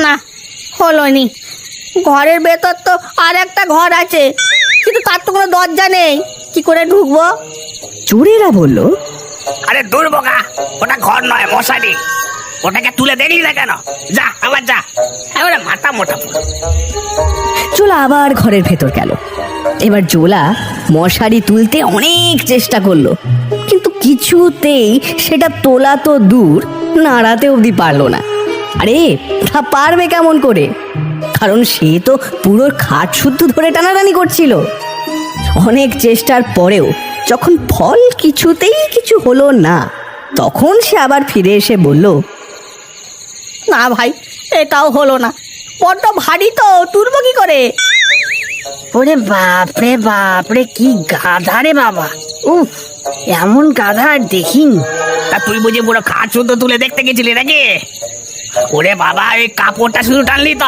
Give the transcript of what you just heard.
না, হলো নি। ঘরের ভেতর তো আর একটা ঘর আছে, কিন্তু তার তো কোনো দরজা নেই, কি করে ঢুকবো? চোরেরা বলল, আরে দূর বোকা, ওটা ঘর নয়, মশারি। ওটাকে তুলে দেখলি না কেন? যা আবার যা, এবারে মাথা মোটা পুরো। জোলা আবার ঘরের ভেতর গেল। এবার জোলা মশারি তুলতে অনেক চেষ্টা করলো, কিন্তু কিছুতেই সেটা তোলা তো দূর, নাড়াতে অবধি পারলো না। আরে তা পারবে কেমন করে, কারণ সে তো পুরো খাট শুদ্ধ ধরে টানাটানি করছিল। অনেক চেষ্টার পরেও যখন ফল কিছুতেই কিছু হলো না, তখন সে আবার ফিরে এসে বলল, না ভাই, এটাও হলো না, বড্ড ভারী তো, তুলবো কি করে? ওরে বাপরে বাপরে, কি গাধা রে বাবা! উফ, এমন গাধা আর দেখিনি। তা তুই বুঝি পুরো খাট শুদ্ধ তুলে দেখতে গেছিলি নাকি? ওরে বাবা, এই কাপড়টা শুধু টানলি তো